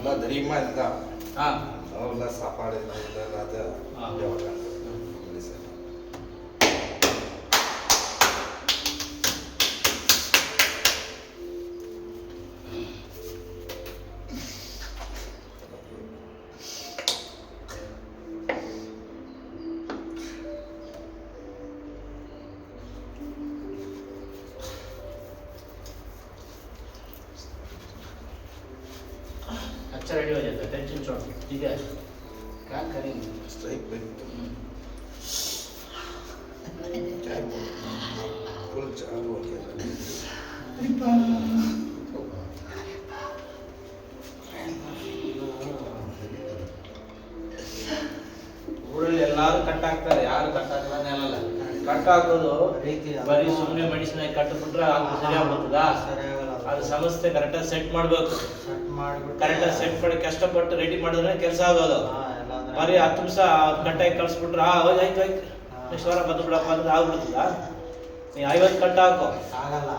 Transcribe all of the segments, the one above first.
मला धरी माहित का हां मला सापाडे राजा जेव्हा अच्छा रेडी हो जाता है, टेंशन छोड़, ठीक है? क्या करेंगे? स्ट्राइक पे चाय फुल चालू हो ಊರಲ್ಲಿ ಎಲ್ಲರೂ ಕಟ್ ಹಾಕ್ತಾರೆ, ಯಾರು ಕಟ್ ಹಾಕಲ್ಲ ಅನ್ನಲ್ಲ. ಕಟ್ ಹಾಕೋದು ಬರೀ ಸುಮ್ಮನೆ ಮೆಡಿಸಿನ್ ಕಟ್ಟಿಬಿಟ್ರೆ ಅದು ಸರಿಯಾಗ್ಬಿಡ್ತದಾ? ಅದು ಸಮಸ್ಯೆ ಕರೆಕ್ಟಾಗಿ ಸೆಟ್ ಮಾಡಬೇಕು. ಕರೆಕ್ಟಾಗಿ ಸೆಟ್ ಮಾಡಿ ಕಷ್ಟಪಟ್ಟು ರೆಡಿ ಮಾಡಿದ್ರೆ ಕೆಲಸ ಆಗೋದು. ಬರೀ 10 ನಿಮಿಷ ಕಟ್ಟಾಗಿ ಕಳಿಸ್ಬಿಟ್ರೆ ಆಯ್ತು ನೆಕ್ಸ್ಟ್ ವಾರ ಬಂದು ಬಿಡಪ್ಪ ಅಂದ್ರೆ ಆಗ್ಬಿಡ್ತದ? ನೀವು 50 ಕಟ್ ಹಾಕೋ ಆಗಲ್ಲ,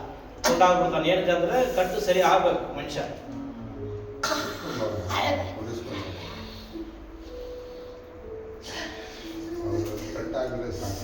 ಕೊಂಡು ಆಗ್ಬಿಡ್ತಾನೆ. ಏನಕ್ಕಂದ್ರೆ ಕಟ್ಟು ಸರಿ ಆಗ್ಬೇಕು ಮನುಷ್ಯ. ಕಟ್ಟಾಗಲೇ ಸಾಕು.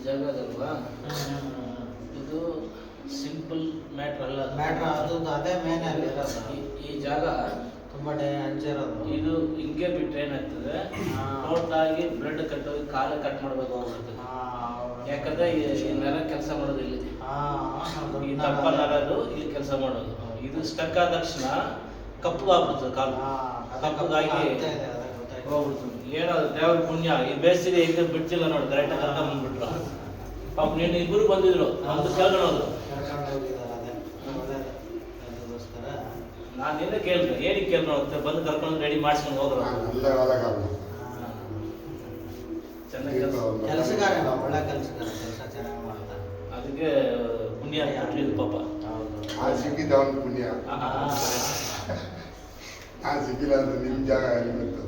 ಜಾಗದಲ್ವಾ ಇದು ಸಿಂಪಲ್ ಮ್ಯಾಟ್ರ್ ಅಲ್ಲ. ಅದು ಅದೇ ಮೇನ್ ಅಲ್ಲಿ ಈ ಜಾಗ ತುಂಬಾ ಅಂಚಿರೋದು. ಇದು ಹಿಂಗೆ ಬಿಟ್ರೆ ಏನಾಗ್ತದೆ, ಟೋಟಲ್ ಆಗಿ ಬ್ಲಡ್ ಕಟ್ಟೋಗಿ ಕಾಲು ಕಟ್ ಮಾಡ್ಬೇಕು ಹೋಗ್ಬಿಡ್ತದೆ. ಯಾಕಂದ್ರೆ ಈ ನರ ಕೆಲಸ ಮಾಡೋದು ಇಲ್ಲಿ, ಈ ದಪ್ಪ ನರದು ಇಲ್ಲಿ ಕೆಲಸ ಮಾಡೋದು. ಇದು ಸ್ಟಕ್ ಆದ ತಕ್ಷಣ ಕಪ್ಪಗಾಗ್ಬಿಡ್ತದೆ ಕಾಲು, ಕಪ್ಪಗಾಗಿ ಹೋಗ್ಬಿಡ್ತದೆ. ಏನದು ದೇವ್ರ ಪುಣ್ಯ, ಈ ಬೇಸಿಗೆ ಈಗ ಬಿಡ್ತಿಲ್ಲ ನೋಡಿ, ಕರೆಕ್ಟ್ ಕರ್ಕೊಂಡ್ ಬಂದ್ಬಿಟ್ರು. ಪಾಪ ನೀನು ಇಬ್ಬರು ಬಂದಿದ್ರು, ನಮ್ದು ಕೇಳ್ಕೊಳೋದು. ನಾನು ನಿನ್ನೆ ಕೇಳಿದೆ, ಏನಕ್ಕೆ ಕೇಳ್ಕೊಳುತ್ತೆ, ಬಂದು ಕರ್ಕೊಂಡು ರೆಡಿ ಮಾಡಿಸ್ಕೊಂಡು ಹೋದ್ರು. ಚೆನ್ನಾಗಿ ಕೆಲಸಗಾರ, ಒಳ್ಳೆ ಕೆಲಸಗಾರ, ಕೆಲಸ ಚೆನ್ನಾಗಿ ಮಾಡ್ತಾರೆ. ಅದಕ್ಕೆ ಪುಣ್ಯ ಕೊಟ್ಟಿದ್ದು ಪಾಪ. ಸಿಕ್ಕಿದ ಒಂದು ಪುಣ್ಯ. ಸಿಕ್ಕಿಲ್ಲ ಅಂದ್ರೆ ನಿಮ್ಮ ಜಾಗ ಎಲ್ಲಿ ಬರ್ತದೆ?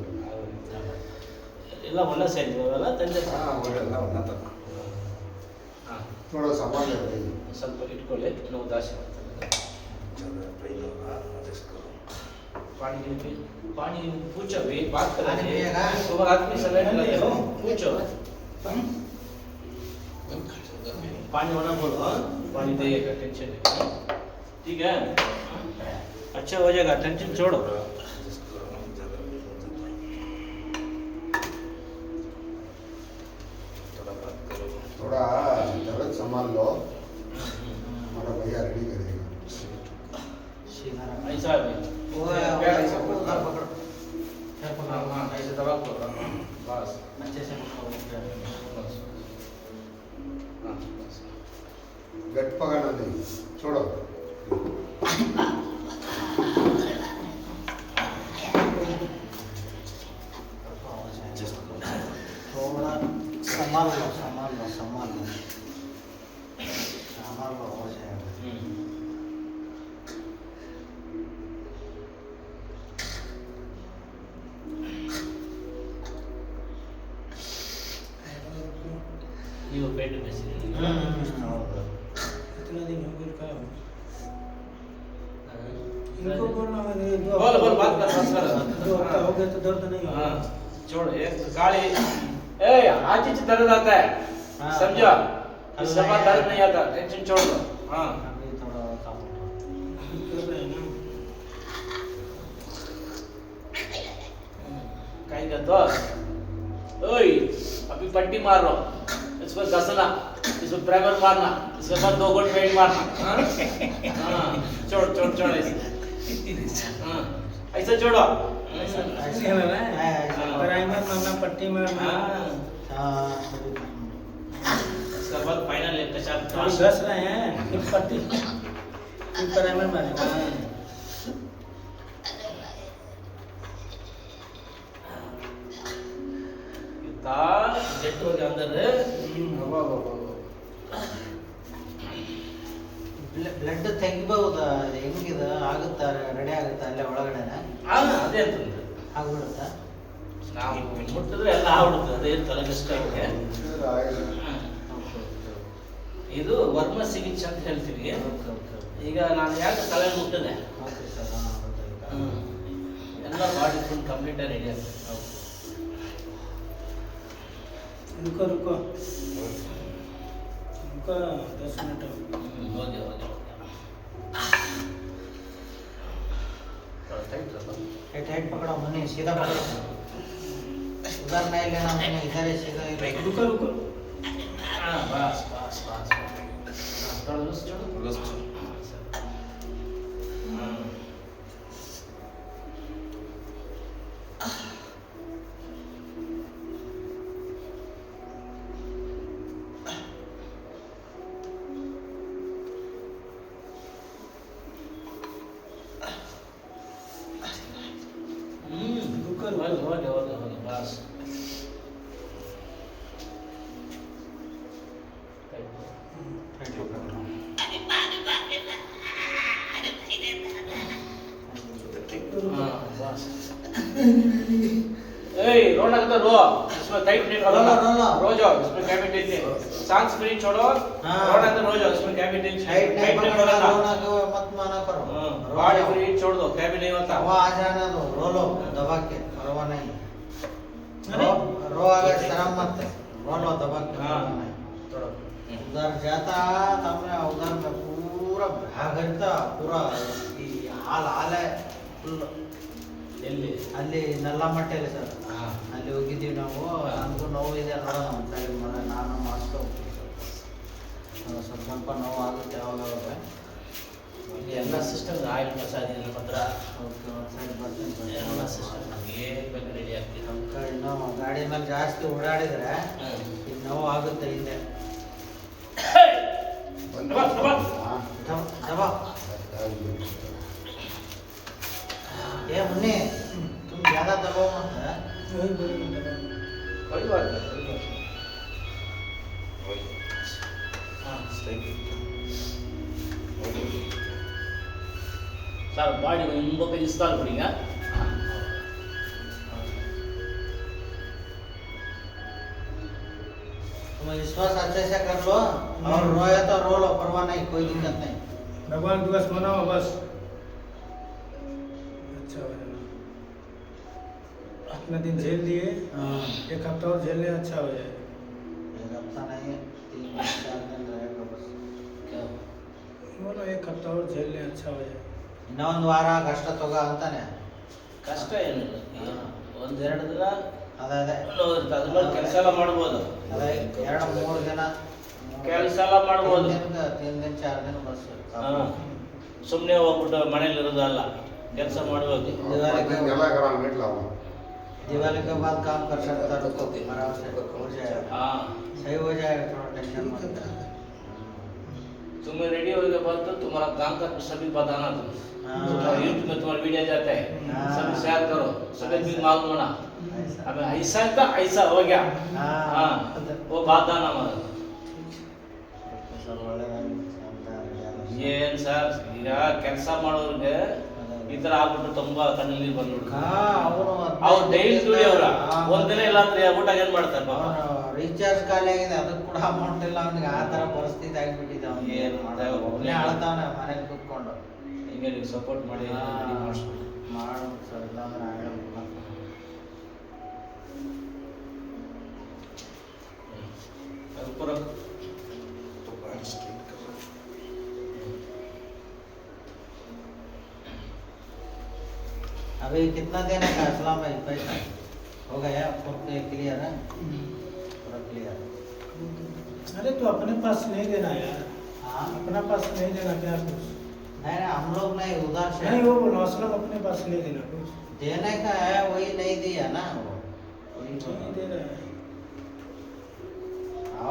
ಎಲ್ಲ ಒಳ್ಳೆ ಸೈಡ್ ಅವೆಲ್ಲ ತಂದೆ ಒಳ್ಳೆಲ್ಲ ಒಂದ ನೋಡೋ ಸಾಮಾನ್ಯ ಸ್ವಲ್ಪ ಇಟ್ಕೊಳ್ಳಿ, ನಾವು ದಾಸಿ ಮಾಡ್ತೇವೆ. पानी पूछो भी बात कर रहे हैं, सुबह आदमी समय लगे हो पूछो, पानी होना बोलो, पानी देगा, टेंशन नहीं, ठीक है? अच्छा हो जाएगा, टेंशन छोड़ो. थोड़ा दर्द संभाल लो, हमारा भैया रेडी करेगा. ऐसा है वो ऐसा पकड़ पकड़ हाँ ऐसे दबा को बस अच्छे से बस हाँ बस गट पकड़ना नहीं, छोड़ो. थोड़ा संभाल लो, संभाल लो, संभाल लो, संभाल लो, हो जाएगा. ನೀವು ಪೇಟೆ ಮೆಸೇಜ್ इतना दिन हो गया क्या इनको बोलना है बोल बात कर जो हो गया तो दर्द नहीं होगा. हाँ छोड़ एक गाड़ी ए आज ही दर्द आता है, समझो? इस समय दर्द नहीं आता, टेंशन छोड़ दो. हाँ अभी थोड़ा काम कर रहे हैं ना. कहीं का तो ओए अभी पट्टी मार लो, इस पर घसना, इस पर प्राइमर मारना, इसके बाद 2 गोट पेंट मारना. हाँ छोड़ छोड़ छोड़ ऐसे. हाँ ऐसा छोड़ो, ऐसे है ना, प्राइमर मारना, पट्टी मारना. हाँ इसके बाद फाइनल एक कचाप घस रहे हैं, फिर पट्टी, फिर प्राइमर मारेंगे. ಹೆಂಗಿದ ಆಗುತ್ತಾ ರೆಡಿ ಆಗುತ್ತಾ ಅಲ್ಲೇ ಒಳಗಡೆನೆ ಅದೇ ಅಂತಂದ್ರೆ ಆಗ್ಬಿಡುತ್ತಾ ನಾವು ಮುಟ್ಟಿದ್ರೆ ಎಲ್ಲ ಆಗ್ಬಿಡುತ್ತೆ, ಅದೇನು ತಲೆಗಿಷ್ಟ ಅವ್ರಿಗೆ. ಇದು ವರ್ಮ ಸಿಗಿಚ್ ಅಂತ ಹೇಳ್ತೀವಿ. ಈಗ ನಾನು ಯಾಕೆ ತಲೆ ಮುಟ್ಟಿದೆ, ಎಲ್ಲ ಬಾಡಿ ಫುಲ್ ಕಂಪ್ಲೀಟ್ ರೆಡಿ ಆಗುತ್ತೆ. रुको रुको रुको 10 minute okay okay tight tight पकड़ो मुन्नी सीधा पकड़ो उधर नहीं लेना मुन्नी इधर ही सीधा ही रुको रुको ಹಾಂ ಬಸ್ ಬಸ್ ಬಸ್ ಹೋಗಿ ಬಸ್ रोना का रो इसमें टाइट नहीं करो ना रो जाओ इसमें कैबिन नहीं सांस फ्री छोड़ो रोना का रो जाओ इसमें कैबिन नहीं टाइट नहीं पकड़ना रोना को मत माना करो बॉडी फ्री छोड़ दो कैबिन नहीं होता वो आ जाना दो रो लो दबा के परवाह नहीं रो अगर शर्म मत रो लो दबा के उधर जाता तमने उधर में पूरा भागता पूरा हाल हाल है ಎಲ್ಲಿ ಅಲ್ಲಿ ನಲ್ಲಮಟ್ಟೆಯಲ್ಲಿ ಸರ್ ಅಲ್ಲಿ ಹೋಗಿದ್ದೀವಿ ನಾವು ನನಗೂ ನೋವು ಇದೆ ನೋಡೋಣ ಒಂದ್ಸರಿ ನಾನು ಮಾಡಿಸ್ಕೊ ಸ್ವಲ್ಪ ನೋವು ಆಗುತ್ತೆ ಯಾವಾಗ ಎಲ್ಲ ಸಿಸ್ಟಮ್ ಆಯಿಲ್ ಮಸಾಜ್ ಇಲ್ಲ ಮಾತ್ರ ಓಕೆ ಒಂದ್ಸರಿ ಬರ್ತೀನಿ ಎಲ್ಲ ಸಿಸ್ಟಮ್ ನಮಗೆ ಬೇಕು ರೆಡಿ ಆಗ್ತೀವಿ ನಮ್ಮ ಇನ್ನೂ ಗಾಡಿ ಮೇಲೆ ಜಾಸ್ತಿ ಓಡಾಡಿದ್ರೆ ಈಗ ನೋವು ಆಗುತ್ತೆ ಹಿಂದೆ ದಬಾ ये मुन्नी तुम ज्यादा दबाओ मत कोई बात नहीं सर बॉडी में इन पे इंस्टॉल करेंगे तुम विश्वास अच्छे से कर लो और रोया तो रो लो परवाह नहीं कोई दिक्कत नहीं भगवान दिवस मनाओ बस अच्छा हो जाना अपना दिन झेल लिए एक हफ्ता और झेलने अच्छा हो जाए एक हफ्ता नहीं 3-4 दिन रहेगा बस क्या बोलो एक हफ्ता और झेलने अच्छा हो जाए ಇನ್ನೊಂದು ವಾರ ಕಷ್ಟ ತಗೋ ಅಂತಾನೆ ಕಷ್ಟ ಏನಿಲ್ಲ ಒಂದೆರಡು ದಿನ ಅದೇ ಅದೇ ಅದ್ರ ಮೇಲೆ ಕೆಲಸ ಎಲ್ಲ ಮಾಡ್ಬೋದು ಅದೇ 2-3 ದಿನ ಕೆಲಸ ಎಲ್ಲ ಮಾಡ್ಬೋದು 3 दिन 4 दिन बस ಸುಮ್ಮನೆ ಹೋಗ್ಬಿಟ್ಟು ಮನೇಲಿ ಇರೋದಲ್ಲ ಕೆಲಸ ಮಾಡ್ಬೋದು दिवाली के बाद काम कर सकता रुको आराम से हो जाएगा हाँ सही हो जाएगा थोड़ा टेंशन मत तुम्हें रेडी होने के बाद तो तुम्हारा काम का सभी बताना तुम यूट्यूब में तुम्हारा वीडियो जाता है सभी शेयर करो सभी भी मालूम होना अब ऐसा था ऐसा हो गया हाँ वो बात आना हमारा ಏನ್ ಸರ್ ಈಗ ಕೆಲಸ ಮಾಡೋರಿಗೆ ಈ ತರ ಆಗ್ಬಿಟ್ಟು ತುಂಬಾ ಕಣ್ಣಲ್ಲಿ ನೀರು ಬಂದ್ಬಿಟ್ಟು ಅವ್ರು ಡೈಲಿ ದುಡಿಯೋರ ಒಂದಿನ ಇಲ್ಲ ಅಂದ್ರೆ ಊಟ ಏನ್ ಮಾಡ್ತಾರೆ ಪಾಪ ರೀಚಾರ್ಜ್ ಖಾಲಿ ಆಗಿದೆ ಅದಕ್ಕೆ ಕೂಡ ಅಮೌಂಟ್ ಇಲ್ಲ ಅವನಿಗೆ ಆ ತರ ಪರಿಸ್ಥಿತಿ ಆಗಿಬಿಟ್ಟಿದೆ ಅವ್ನಿಗೆ ಏನ್ ಮಾಡೋದು? ಒಬ್ಬನೇ ಅಳ್ತಾವನೆ ಮನೆಗೆ ಕೂತ್ಕೊಂಡು ಹಿಂಗೆ ನೀವು ಸಪೋರ್ಟ್ ಮಾಡಿ ರೆಡಿ ಮಾಡಿಸ್ಬಿಟ್ಟು ಮಾಡ್ಬೇಕು ಸರ್ ಇಲ್ಲಾಂದ್ರೆ ಆಗಲ್ಲ ಅದು ಪೂರ अभी कितना देने का असला भाई पैसा हो गया आपको क्लियर है पूरा क्लियर अरे तो अपने पास नहीं देना यार हाँ अपना पास नहीं देना क्या कुछ नहीं हम लोग नहीं उधर से नहीं वो बोलो असलम अपने पास नहीं देना कुछ देने का है वही नहीं दिया ना वो नहीं दे रहा है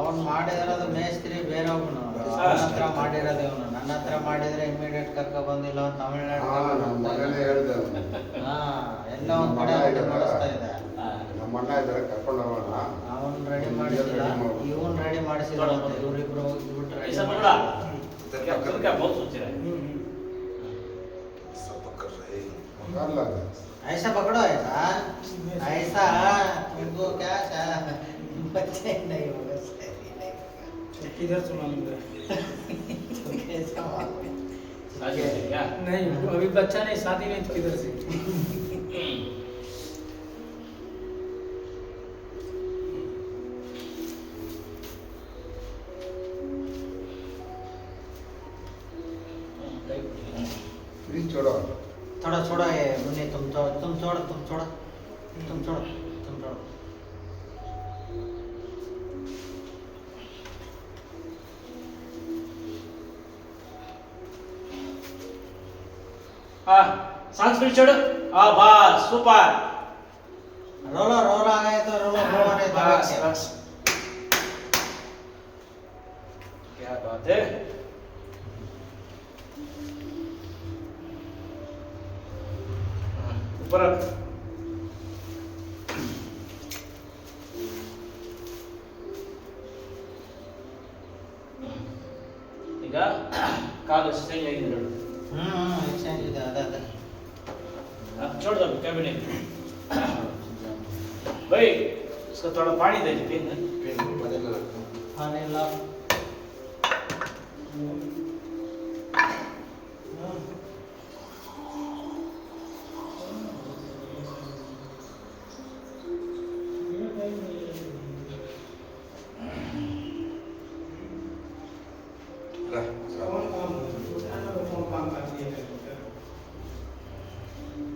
ಅವನು ಮಾಡಿರೋದು ಮೇಸ್ತ್ರಿ ಬೇರೆ ಒಬ್ಬನು ನನ್ನ ಹತ್ರ ಮಾಡಿರೋದು ಇವನು ನನ್ನ ಹತ್ರ ಮಾಡಿದ್ರೆ ಇಮಿಡಿಯೇಟ್ ಕರ್ಕ ಬಂದಿಲ್ಲ ತಮಿಳ್ನಾಡು ಹಾ ಎಲ್ಲ ಒಂದ್ ಕಡೆ ಅಡ್ಡಿ ಮಾಡಿಸ್ತಾ ಇದೆ ನಮ್ಮ ಅಣ್ಣ ಇದ್ದಾರೆ ಕರ್ಕೊಂಡು ಹೋಗೋಣ ಅವನ್ ರೆಡಿ ಮಾಡಿಸಿಲ್ಲ ಇವನ್ ರೆಡಿ ಮಾಡಿಸಿಲ್ಲ ಇವರಿಬ್ರು ಹೋಗಿ ಬಿಟ್ರೆ ऐसा पकड़ा क्या क्या बहुत सोच रहा है कर लगा ऐसा पकड़ो ऐसा तुमको क्या बच्चे नहीं होगा सही नहीं किधर सुना लग रहा तो कैसा मालूम? शादी है क्या? है नहीं अभी बच्चा नहीं शादी नहीं तो किधर से फ्रिज छोड़ो थोड़ा छोड़ा है मुन्ने तुम छोड़ो हाँ सांस फिर छोड़ो हाँ बस सुपर रोलर आ गए तो रोलर घुमाने दबा बस के बस क्या बात है हाँ, ऊपर रख ಈಗ ಕಾಲು ಸ್ಟ್ರೈನ್ ಆಗಿದೆ ನೋಡು एक्सचेंज ಇದೆ ಅದ छोड़ दो कैबिनेट भाई इसका थोड़ा पानी दे दीजिए पानी ला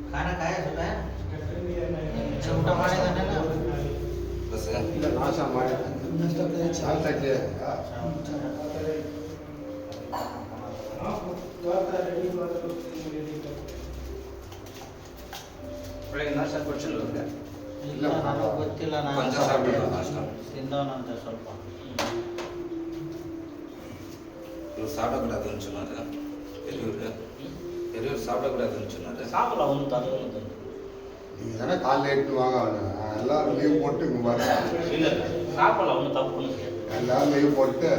खाना खाया सुबह छोटा पानी देना ना ಇಲ್ಲ ನಾಶ ಮಾಡಿ ಚಾಲ್ತಕ್ಕೆ ಬೆಳಗ್ಗೆ ನಾಷ್ಟ ಕೊಡ್ಸಿಲ್ಲ ಇಲ್ಲ ನನಗೆ ಗೊತ್ತಿಲ್ಲ ನಾನು ಕೊಂಚ ಸಾಕ್ಬಿಡು ನಾಷ್ಟ. ತಿಂದವನಂತೆ ಸ್ವಲ್ಪ இவர் சாப்பிடக்கூடாதுன்னு சொன்னாரு பெரியவர் சாப்பிடக்கூடாதுன்னு சொன்னாரு சாப்பிடல ஒன்று தந்து ஒன்று தந்து நீங்கள் தானே காலைல எட்டு வாங்க எல்லாரும் லீவ் போட்டு இங்கே வர இல்லை சாப்பிடல ஒன்று தப்பு ஒன்று கேட்டு எல்லாரும் லீவ் போட்டு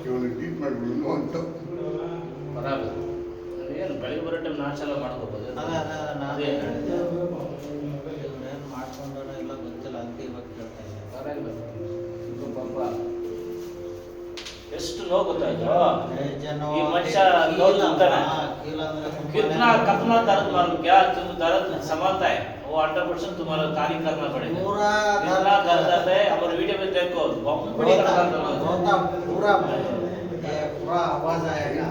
ಇವನಿಗೆ ಟ್ರೀಟ್ಮೆಂಟ್ ಬಿಡಲು ಅಂತ ಬರಲ್ಲ ಅದೇನು ಬೆಳಗ್ಗೆ ಬರೋ ಟೈಮ್ ನಾಷ್ಟ ಎಲ್ಲ ಮಾಡ್ಕೋಬೋದು ನಾನು ಏನು ಮಾಡ್ಕೊಂಡಾರ ಎಲ್ಲ ಗೊತ್ತಿಲ್ಲ ಅದಕ್ಕೆ ಇವತ್ತು ಕೇಳ್ತಾ ಇದ್ದೆ ಬರಲ್ಲ ಇದು ಪಾಪ ಎಷ್ಟು ನೋವು ಗೊತ್ತಾಯ್ತು ಈ ಮನುಷ್ಯ ನೋವು ತಿಂತಾನೆ कितना कितना दर्द मालूम क्या तुम दर्द समझता है वो 100% तुम्हारा तारीफ करना पड़ेगा पूरा इतना दर्द आता है हमारे वीडियो में देखो बहुत बड़ी पूरा पूरा आवाज आएगा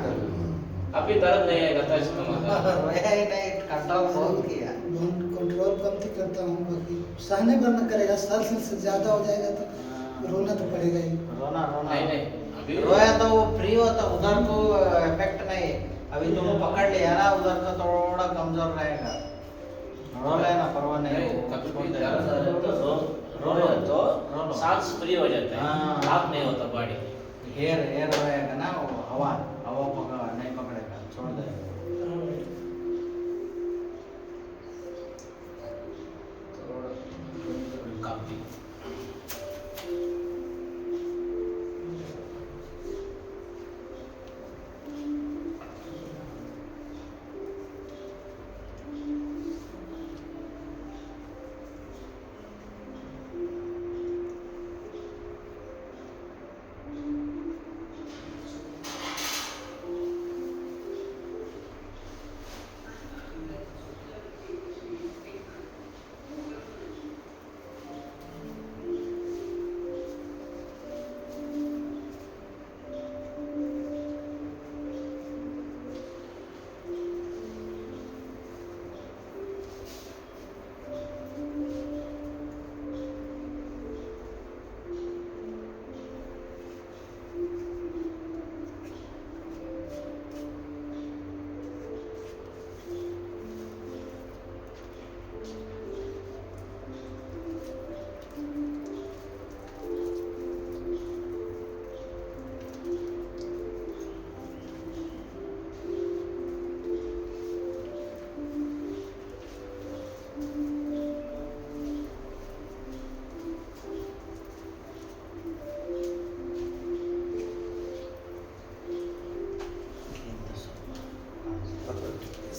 अभी दर्द नहीं आएगा तो इसका मतलब रोया ही नहीं कंट्रोल बहुत किया कंट्रोल कम ही करता हूँ बाकी सहने भरना करेगा साल से ज्यादा हो जाएगा तो रोना तो पड़ेगा ही रोना रोना नहीं नहीं अभी रोया तो वो फ्री होता उधर को इफेक्ट नहीं अभी तुम पकड़ लिया ना उधर का थोड़ा कमजोर रहेगा रो लेना परवाह नहीं कभी दर्द आ रहा है तो रो रहे तो सांस फ्री हो जाता है हाँ। लॉक नहीं होता बॉडी हेयर रहेगा ना वो हवा पकड़ नहीं पकड़ेगा छोड़ दे काफी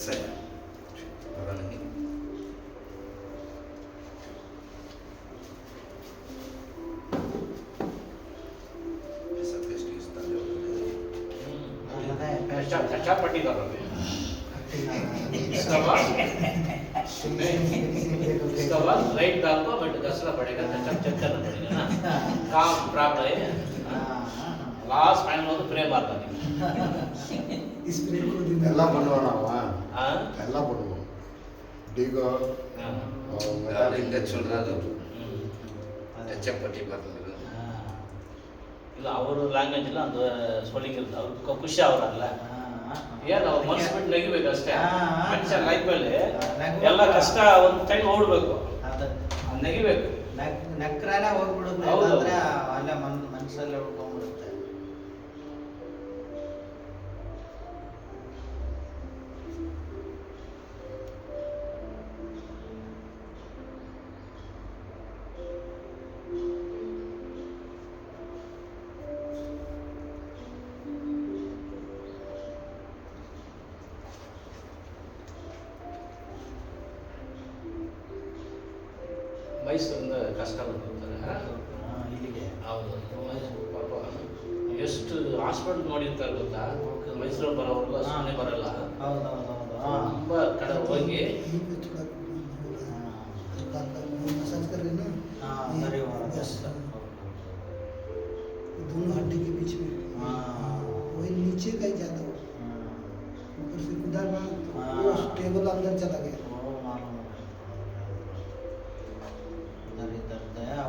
ಸರಿ ಬರೋಣ पट्टी करोगे इसका बाद इसका बाद लाइट डाल को बट घसना पड़ेगा चेक करना पड़ेगा ना काम प्रॉब्लम है लास्ट फाइनल ಒಂದು ಸ್ಪ್ರೇ ಮಾಡ್ತಾನೆ स्प्रे को ಎಲ್ಲ பண்ணுவோம் நாம ಆ எல்லாம் பண்ணுவோம் டிகோ ಯಾರು ಹಿಂಗೆ ಚುಲ್ರಾದು ಪಟ್ಟಿ ಬರ್ತದೆ ಇಲ್ಲ ಅವರು ಲ್ಯಾಂಗ್ವೇಜ್ ಇಲ್ಲ ಅದು ಸ್ಪೆಲ್ಲಿಂಗ್ ಇರುತ್ತೆ ಅವ್ರು ಖುಷಿ ಅವರಲ್ಲ ಏನು ಅವ್ರು ಮನಸ್ಸು ಬಿಟ್ಟು ನಗಿಬೇಕು ಅಷ್ಟೇ ಮನುಷ್ಯ ಲೈಫಲ್ಲಿ ಎಲ್ಲ ಕಷ್ಟ ಒಂದು ಟೈಮ್ ಓಡ್ಬೇಕು ಅದು ನಗಿಬೇಕು ನಕ್ರಾನೆ ಹೋಗ್ಬಿಡುತ್ತೆ ಹೌದು. ಅಂದ್ರೆ ಅಲ್ಲೇ ಮನಸ್ಸಲ್ಲೇ ಉಳ್ಕೊಂಡ್ಬಿಡುತ್ತೆ. ಮೈಸೂರಿಂದ ಕಷ್ಟ ಬಂದಿರ್ತಾರೆ ಇಲ್ಲಿಗೆ ಹೌದು ಮೈಸೂರು ಪಾಪ ಎಷ್ಟು ಹಾಸ್ಪಿಟಲ್ ನೋಡಿರ್ತಾರೆ ಗೊತ್ತಾ ಮೈಸೂರು ಬರೋವರೆಗೂ ಸುಮ್ಮನೆ ಬರಲ್ಲ ಹೌದೌದೌದು ತುಂಬ ಕಡೆ ಹೋಗಿ मसाज कर रहे ना ಸರಿ बस दोनों हड्डी के बीच में वही नीचे का ही ज्यादा हो ऊपर से उधर ना वो टेबल अंदर चला गया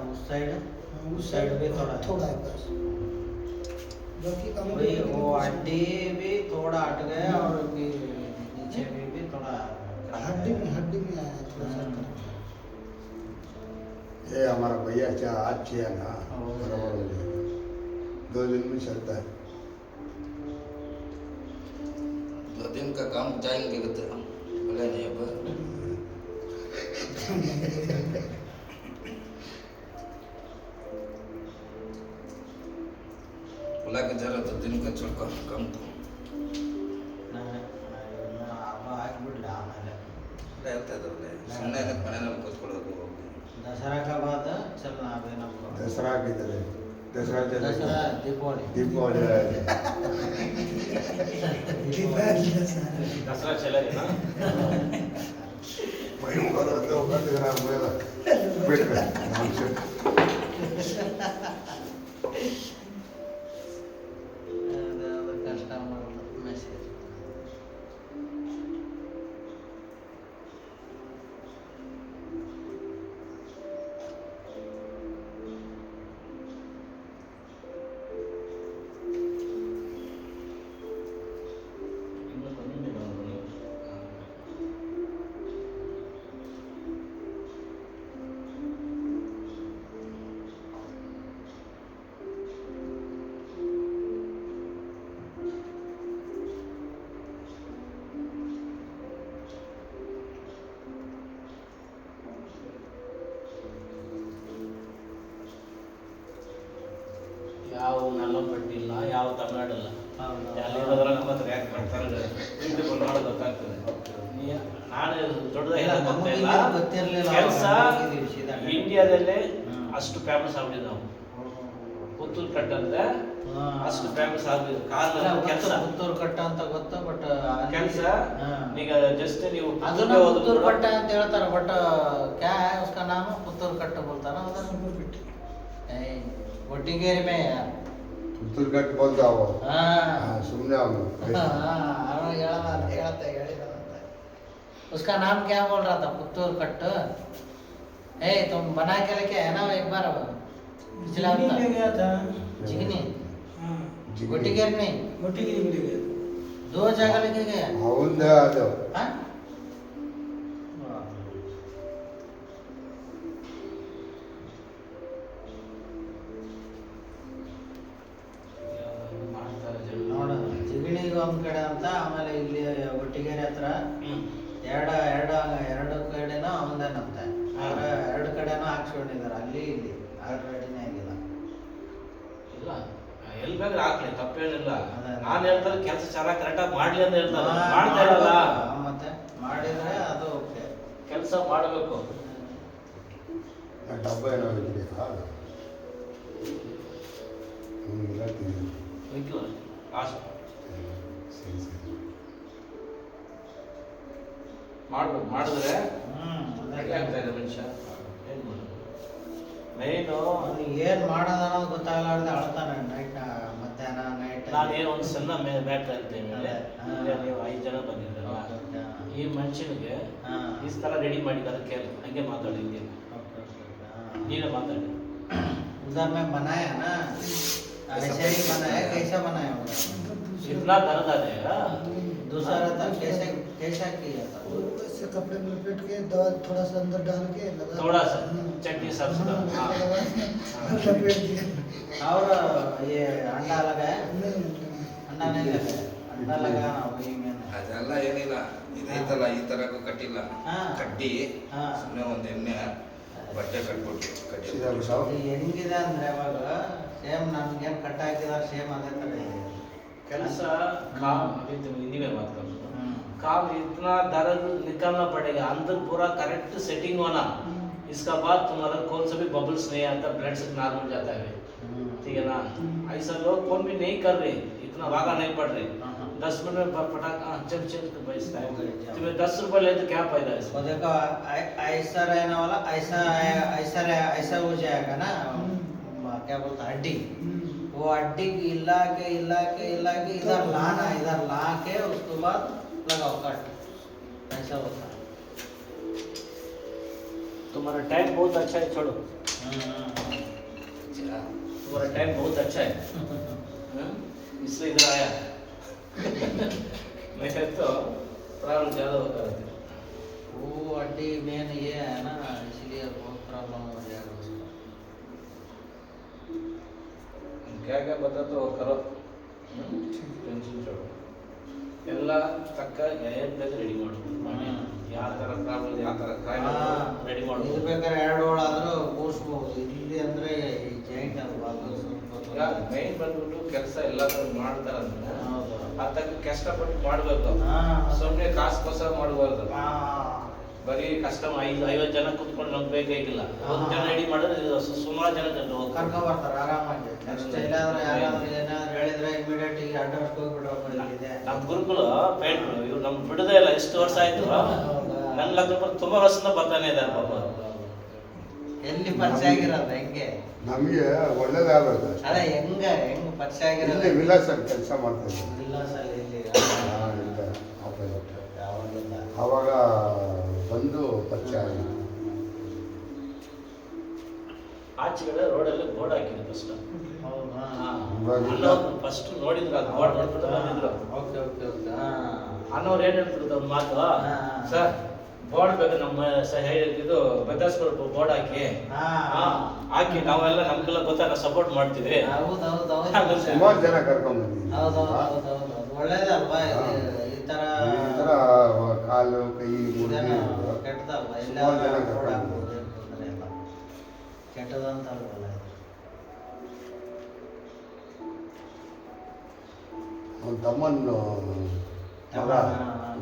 उस साइड उस साइड भी थोड़ा है बस बाकी काम वही वो हड्डी भी थोड़ा हट गया और नीचे में भी थोड़ा हड्डी में आया थोड़ा सा ये हमारा भैया आज किया ना बराबर हो गया 2 दिन में चलता है 2 दिन का काम जाएंगे कहते बोले नहीं अब बोला कि जरा 2 दिन का चल कम तो ಹಬ್ಬ ಆಗ್ಬಿಡ್ಲ ಆಮೇಲೆ ಹೇಳ್ತಾ ಇದ್ರಲ್ಲ ಸುಮ್ಮನೆ ಮನೆಯಲ್ಲಿ ಕೂತ್ಕೊಳ್ಳೋದು दशहरा का बाद चल अभी नमको दसरा किधर है दसरा चले दशहरा दीपावली दीपावली आएगा ದಸರಾ ಚಲಾಗಿನ भयंकर तो कर रहा मेरा पेट में नाम से कस्टमर मैसेज ಇನ್ನು ಬಂದಿಲ್ಲ ಅವನು. ಯಾವ ನನ್ನ ಪಟ್ಟಿಲ್ಲ ಯಾವ ತಮಿಳ್ನಾಡಲ್ಲ ಎಲ್ಲಿರೋದ್ರ ಮತ್ತೆ ಯಾಕೆ ಮಾಡ್ತಾರೆ ಯೂಟ್ಯೂಬ್ ನೋಡಿ ಗೊತ್ತಾಗ್ತದೆ ನಾನು ದೊಡ್ಡದಾಗಿ ಇಲ್ಲ, ನಮಗೆ ಗೊತ್ತಿಲ್ಲ ಇದು ಗೊತ್ತಿರ್ಲಿಲ್ಲ. ಕೆಲಸ ನಾವು ಹೋಗಿದ್ದೀವಿ ಸೀದಾ. ಇಂಡಿಯಾದಲ್ಲೇ ಹ್ಮ್. ಅಷ್ಟು ಫೇಮಸ್ ಆಗ್ಬಿಟ್ಟಿದೆ ನಾವು ಪುತ್ತೂರು ಕಟ್ ಅಂದ್ರೆ ಅಷ್ಟು ಫೇಮಸ್ ಆಗ್ಬಿಟ್ಟಿದೆ ಕಾಲ ಕೆಲಸ ಪುತ್ತೂರು ಕಟ್ಟ ಅಂತ ಗೊತ್ತು ಬಟ್ ಕೆಲಸ ಈಗ ಜಸ್ಟ್ ನೀವು ಅದನ್ನ ಪುತ್ತೂರ್ಗೆ ಪುತ್ತೂರು ಹೋದ್ರು ಕಟ್ಟ ಅಂತ ಹೇಳ್ತಾರೆ ಬಟ್ क्या है उसका नाम पुत्तूर कट्ट बोलता ना उधर गोटिगेरी में यार पुतुल कट बोलता हो हाँ सुनने आओ उसका नाम क्या बोल रहा था पुत्तूर कट्ट ए तुम बना के लेके आए ना एक बार पिछला जिगनी हफ्ता ले गया था जिगनी हाँ गोटिगेरी नहीं गोटिगिरी में ले गया था 2 जगह लेके गए अवुंदा ಅದು हाँ ಮಾಡ್ತಾರೆ ಜನ. ನೋಡು ಜಿಗಣಿಗೆ ಒಂದ್ ಕಡೆ ಅಂತ ಆಮೇಲೆ ಇಲ್ಲಿ ಒಟ್ಟಿಗೆರೆ ಹತ್ರ ಹ್ಮ್. ಎರಡು ಕಡೆನೂ ಅವನದೇನಂತೆ ಆದ್ರೆ 2 ಕಡೆನೂ ಹಾಕ್ಸ್ಕೊಂಡಿದ್ದಾರೆ ಅಲ್ಲಿ ಇಲ್ಲಿ ರೆಡಿನೇ ಆಗಿಲ್ಲ ಇಲ್ಲ ಎಲ್ಲಿ ಬೇಕಾದ್ರೆ ಹಾಕ್ಲಿ ತಪ್ಪೇನಿಲ್ಲ ಅದೇ. ನಾನು ಹೇಳ್ತಾರೆ ಕೆಲಸ ಚೆನ್ನಾಗಿ ಕರೆಕ್ಟಾಗಿ ಮಾಡ್ಲಿ ಅಂತ ಹೇಳ್ತಾರೆ ಹಾ, ಮಾಡ್ತಾ ಇರಲ್ಲ ಮಾಡ್ಬೇಕು. ಮತ್ತೆ ಮಾಡಿದ್ರೆ ಅದು ಓಕೆ ಕೆಲಸ ಮಾಡಬೇಕು ಡಬ್ಬ ಏನೋ ಇದೆಯಾ ನಿಮಗೆಲ್ಲ ತಿಳಿದು ಆಸೆ ಸರಿ ಸರಿ ಮಾಡ್ಬೇಕು, ಮಾಡಿದ್ರೆ ಅದಕ್ಕೆ ಆಗ್ತಾ ಇದೆ ಮನುಷ್ಯ. ಏನ್ ಮಾಡೋದು? ಮೇಯ್ನು ಅವ್ನಿಗೆ ಏನ್ ಮಾಡೋದು ಅನ್ನೋದು ಗೊತ್ತಾಗಲಾರ್ದೆ ಅಳ್ತಾನೆ ನೈಟ್ ಮಧ್ಯಾಹ್ನ ನೈಟ್. ನಾನೇನು ಒಂದು ಸಣ್ಣ ಮ್ಯಾಟ್ರ್ ಹೇಳ್ತೇನೆ. ಹಾ. ನೀವು 5 ಜನ ಬಂದಿದ್ರಲ್ಲ, ಈ ಮನುಷ್ಯನಿಗೆ ಹಾ. ಈ ಥರ ರೆಡಿ ಮಾಡಿ ಅದಕ್ಕೆ ಹಂಗೆ ಮಾತಾಡಿ, ಹಿಂಗೆ ನೀವೇ ಮಾತಾಡಿ. उधर में बनाया ना, ऐसे ही बनाया, कैसा बनाया होगा? इतना दर्द आ जाएगा। दूसरा था कैसे कैसा किया था? वो ऐसे कपड़े में लपेट के दवा थोड़ा सा अंदर डाल के लगा, थोड़ा सा हाँ। चटनी सब हाँ, लगा के लपेट दिया। और ये अंडा लगाया? नहीं, अंडा नहीं लगाया, अंडा लगाना वही मैंने. ಅದೆಲ್ಲ ಏನಿಲ್ಲ, ಇದೈತಲ್ಲ ಈ ತರ ಕಟ್ಟಿಲ್ಲ, ಹಾ. ಕಟ್ಟಿ ಹಾ. ಸುಮ್ಮನೆ ಒಂದು ಎಣ್ಣೆ ಬಟ್ಟೆ ಕಟ್ಬಿಟ್ಟು ಕಟ್ಟಿ ಸೀದಾ ಬಿಸಾವು. ಇದು ಹೆಂಗಿದೆ ಅಂದ್ರೆ ಅವಾಗ ಸೇಮ್ ನನ್ಗೇನು ಕಟ್ ಹಾಕಿದ ಸೇಮ್ ಅದೇ ಥರ ಇದೆ. ಕೆಲಸ काम अभी तुम हिंदी में बात करो। हम्म. काम इतना दर्द निकालना पड़ेगा, अंदर पूरा करेक्ट सेटिंग होना। इसका बाद तुम्हारा कौन सा भी बबल्स नहीं आता, ब्लड से नॉर्मल जाता है, ठीक है ना। ऐसा लोग कौन भी नहीं कर रहे, इतना भागा नहीं पड़ रहे। 10 मिनट में पटाखा चल चल के बजता है। तुम्हें 10 रुपए ले तो क्या फायदा है वो इसमें? देखो ऐसा रहने वाला ऐसा हो जाएगा ना, क्या बोलता हड्डी, वो हड्डी हिला के इधर लाना, इधर ला के उसके बाद लगाओ कट, ऐसा होता है. तुम्हारा टाइम बहुत अच्छा है, छोड़ो। तुम्हारा टाइम बहुत अच्छा है, हाँ? इसलिए इधर आया। मैं तो प्रॉब्लम ज़्यादा होता रहता है। वो हड्डी मेन ये है ना, इसलिए बहुत प्रॉब्लम हो जाएगा उसको. क्या क्या बता तो करो, टेंशन छोड़ो, ಎಲ್ಲ ತಕ್ಕ ಬೇಕು ರೆಡಿ ಮಾಡು. ಯಾವ ಥರ ಪ್ರಾಬ್ಲಮ್, ಯಾವ ಥರ ಕಾಯಿಲೆ ರೆಡಿ ಇದು ಮಾಡು. ಬೇಕಾದ್ರೆ 2 ಹೋಳಾದ್ರೂ ಕೂರಿಸ್ಬೋದು. ಇಲ್ಲಿ ಅಂದ್ರೆ ಈ ಜಾಯಿಂಟ್ ಅದು ಅದು ಈಗ ಮೈನ್ ಬಂದ್ಬಿಟ್ಟು ಕೆಲಸ ಎಲ್ಲಾದ್ರೂ ಮಾಡ್ತಾರಂದ್ರೆ ಹೌದು. ಅದಕ್ಕೆ ಕಷ್ಟಪಟ್ಟು ಮಾಡಬೇಕು, ಹಾ. ಸುಮ್ಮನೆ ಕಾಸುಗೋಸ್ಕರ ಮಾಡಬಾರ್ದು. ಆ, ಬರೀ ಕಷ್ಟ 50 ಜನ ಕುತ್ಕೊಂಡು ನಮ್ಗೆ ಬೇಕಾಗಿಲ್ಲ, 1 ಜನ ರೆಡಿ ಮಾಡಿದ್ರೆ ಇದು ಸುಮಾರು ಜನ ಹೋಗ್ತಾರೆ. ಕರ್ಕೊಂಡ್ ಬರ್ತಾರೆ ಆರಾಮಾಗಿ. ನೆಕ್ಸ್ಟ್ ಎಲ್ಲಾದ್ರೂ ಯಾರಾದ್ರೂ ಏನಾದ್ರು ಹೇಳಿದ್ರೆ ಇಮಿಡಿಯೇಟ್ ಈಗ ಅಡ್ರೆಸ್ ಹೋಗ್ಬಿಡ್ರಪ್ಪ ಇಲ್ಲಿದೆ. ನಮ್ಮ ಗುರುಗಳು ಪೇಂಟ್ರು ಇವ್ರು ನಮ್ಗೆ ಬಿಡದೇ ಇಲ್ಲ, ಎಷ್ಟು ವರ್ಷ ಆಯ್ತು. ಹೌದಾ? ನನ್ನ ಲಗ್ನ ತುಂಬಾ ವರ್ಷದಿಂದ ಬರ್ತಾನೆ ಇದ್ದಾರೆ ಪಾಪ. ಎಲ್ಲಿ ಪರಿಚಯ ಆಗಿರೋದು ಹೆಂಗೆ? ನಮಗೆ ಒಳ್ಳೇದಾಗಬೇಕು ಅಷ್ಟೇ. ಅದೇ ಹೆಂಗ ಪರಿಚಯ ಇಲ್ಲಿ ಆಗಿರೋದು? ವಿಲಾಸಲ್ಲಿ ಕೆಲಸ ಮಾಡ್ತಾ ಇದ್ದೆ. ವಿಲ್ಲಾಸಲ್ಲಿ ಇಲ್ಲಿ ಇಲ್ಲ ಆಪೋಸಿಟ್. ಯಾವಾಗಿಂದ? ಆವಾಗ ಬಂದು ಪರಿಚಯ ಆಗಿದೆ. ಆಚೆಗಡೆ ರೋಡಲ್ಲಿ ಬೋರ್ಡ್ ಹಾಕಿದ್ರು ಫಸ್ಟ್. ಹೌದಾ? ಫಸ್ಟ್ ನೋಡಿದ್ರು, ಅದು ಬೋರ್ಡ್ ನೋಡ್ಬಿಟ್ಟು ಬಂದಿದ್ರು. Okay okay okay. ಅನ್ನೋರು ಏನ್ ಹೇಳ್ತಿದ್ರು ಒಂದು ಮಾತು, ಹಾ. ಸರ್ ಬೋರ್ಡ್ ಬೇಕು ನಮ್ಮ ಇದು ಬದಲಾಯಿಸ್ಕೊಳ್ಬೇಕು, ಬೋರ್ಡ್ ಹಾಕಿ. ಹಾ. ಹಾ, ಹಾಕಿ ನಾವೆಲ್ಲ ನಮ್ಗೆಲ್ಲ ಗೊತ್ತಾ, ನಾವು ಸಪೋರ್ಟ್ ಮಾಡ್ತೀವಿ. ಹೌದೌದೌದು. ಸುಮಾರು ಜನ ಕರ್ಕೊಂಡ್ ಬಂದಿದ್ದೀನಿ. ಹೌದೌದೌದು. ಒಳ್ಳೇದಲ್ವಾ ಇದು? ಈ ತರ ಈ ಥರ ಕಾಲು ಕೈ ಇದೇನು ಮುರಿದು ಕೆಟ್ಟದಲ್ವಾ? ಎಲ್ಲ ಸುಮಾರು ಜನ ರೋಡ್ ಕರ್ಕೊಂಡು ಹಾಕ್ಬೋದು, ಏನ್ ತೊಂದ್ರೆ ಇಲ್ಲ. ಕೆಟ್ಟದಂತ ಅಲ್ವಲ್ಲ ಇದು. ಅವ್ನ ತಮ್ಮನ್ನು ಮಗ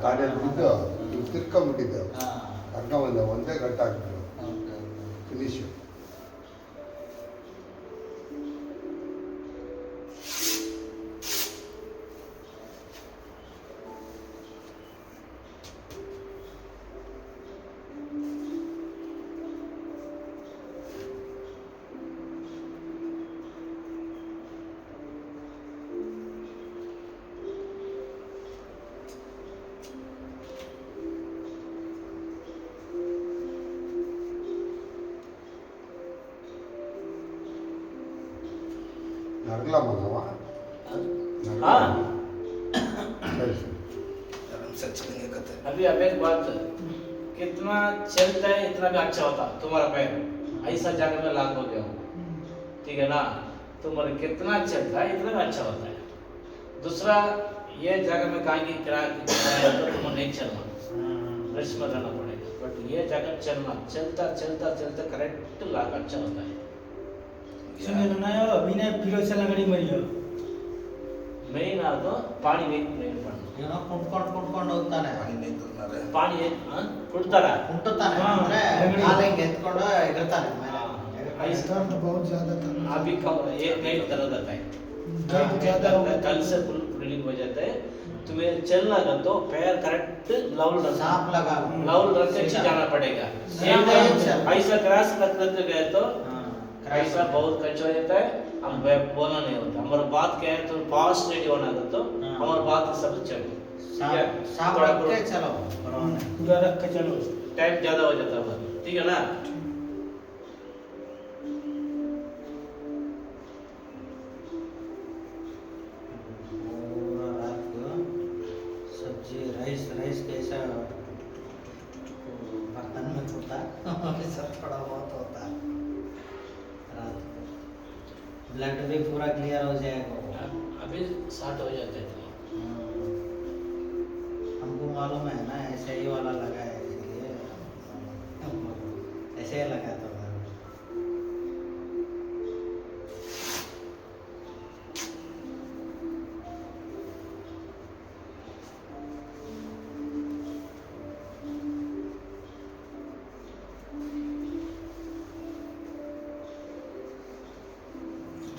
ಗಾಡಿಯಲ್ಲಿ ಬಿದ್ದು ತಿರ್ಕೊಂಡ್ಬಿಟ್ಟಿದ್ದೆ. ಹಾ. ಕರ್ಕೊಂಬಂದೆ, ಒಂದೇ ಗಂಟೆ ಹಾಕಿದ್ರು ಓಕೆ ಓಕೆ. ಫಿನಿಶು. ನರಗಲ ಮಗವ हाँ, ಸರಿ ಸರಿ. आराम से चलेंगे कहते अभी अब एक बात, कितना चलता है इतना भी अच्छा होता तुम्हारा पैर। ऐसा जगह में लाग हो गया हो, ठीक है ना। तुम्हारा कितना चलता है इतना भी अच्छा होता है। दूसरा, ये जगह में कहेंगे किराया तो तुम्हें नहीं चलना, रेस्ट में रहना पड़ेगा। बट ये जगह चलना, चलता चलता चलता करेक्ट लाग अच्छा होता है। सुनिए ना यो बिना फिरो चला गड़ी मरियो मेन ಅದು ಪಾನಿ ಬೇಕು, ಮೇನ್ ಪಾನಿ. ಏನೋ ಕುಂಟ್ಕೊಂಡು ಹೋಗ್ತಾನೆ. पानी नहीं करना रहे ಪಾನಿ ಕುಡ್ತಾರ. ಕುಂಟುತ್ತಾನೆ ಹಾ. ಅಂದ್ರೆ ನೆಗಡಿ. ಕಾಲು ಹಿಂಗೆ ಎತ್ಕೊಂಡು ಎಗರ್ತಾನೆ ಮೇಲೆ. दर्द बहुत ज्यादा था। अभी कब एक नहीं दर्द आता है, दर्द ज्यादा हो गया। कल से फुल रिलीव हो जाता है। तुम्हें चलना का तो पैर करेक्ट लेवल रखना, सांप लगा लेवल रख के जाना पड़ेगा। ऐसा क्रॉस रख गए तो ऐसा बहुत कच्चा हो जाता है, हम बोलना नहीं होता। हमारा बात क्या है तो फास्ट रेडी होना तो हमारा बात सब चले। सांप रख के चलो, उधर रख के चलो, टाइम ज्यादा हो जाता है, ठीक है ना। पूरा रात को सब्जी राइस कैसा बर्तन में होता सब थोड़ा बहुत होता रात को। ब्लड भी पूरा क्लियर हो जाएगा वो। अभी 60 हो जाते हैं। हमको मालूम है ना, ऐसे ही वाला लगा है, इसलिए ऐसे ही लगा था।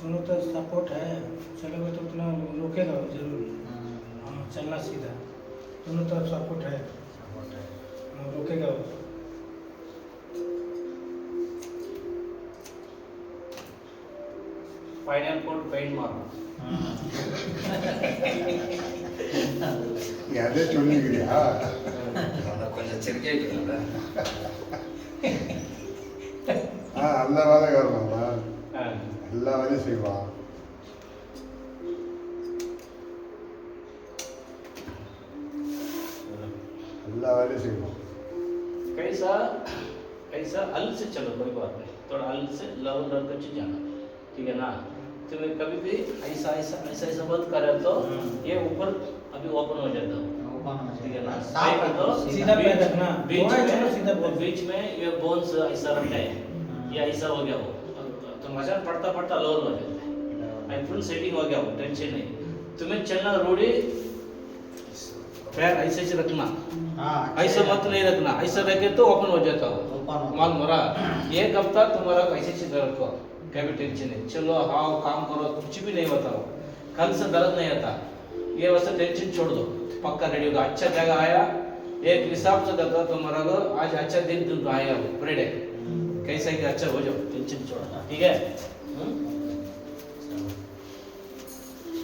दोनों तो सपोर्ट है, चलोगे तो उतना रोकेगा जरूर। हाँ, चलना सीधा, दोनों तरफ सपोर्ट है, हाँ, रोकेगा वो। फाइनल कोड पेंट मारो। ಅದೇ ಚೊಳ್ಳಿಗಿದೆಯಾ ಅವನ ಕೊಂಚ ಚಿರಿಕೆ ಇಟ್ಟಿಲ್ಲ ಎಲ್ಲ வேலைக்காரமா हाँ। எல்லா வேலையும் செய்வான் எல்லா வேலையும் செய்வான் कैसा कैसा हल से चलो, कोई बात नहीं, थोड़ा हल से लेवल रख के जाना, ठीक है ना। तुम्हें कभी भी ऐसा ऐसा ऐसा ऐसा बंद करे तो ये ऊपर अभी ओपन हो जाता है, ठीक है ना। सांप तो सीधा पैर रखना, बीच थोड़ा चलो, में सीधा बोल। बीच में ये बोन्स ऐसा रहता है, ये ऐसा हो गया वो, तो मजा पड़ता पड़ता लोअर हो जाता है, फुल सेटिंग हो गया वो, टेंशन नहीं। तुम्हें चलना रूढ़ी, पैर ऐसे ऐसे रखना, ऐसा मत नहीं रखना, ऐसा रखे तो ओपन हो जाता हो, मालूम हो रहा। एक हफ्ता तुम्हारा ऐसे ऐसे रखो, कभी टेंशन नहीं, चलो हाँ काम करो, कुछ भी नहीं होता हो, कल से दर्द नहीं आता, ये वैसे टेंशन छोड़ दो, पक्का रेडी होगा। अच्छा जगह आया, एक हिसाब से करता तुम्हारा को आज अच्छा दिन तुम आया हो फ्राइडे, कैसा कि अच्छा हो जाओ, टेंशन छोड़ो, ठीक है।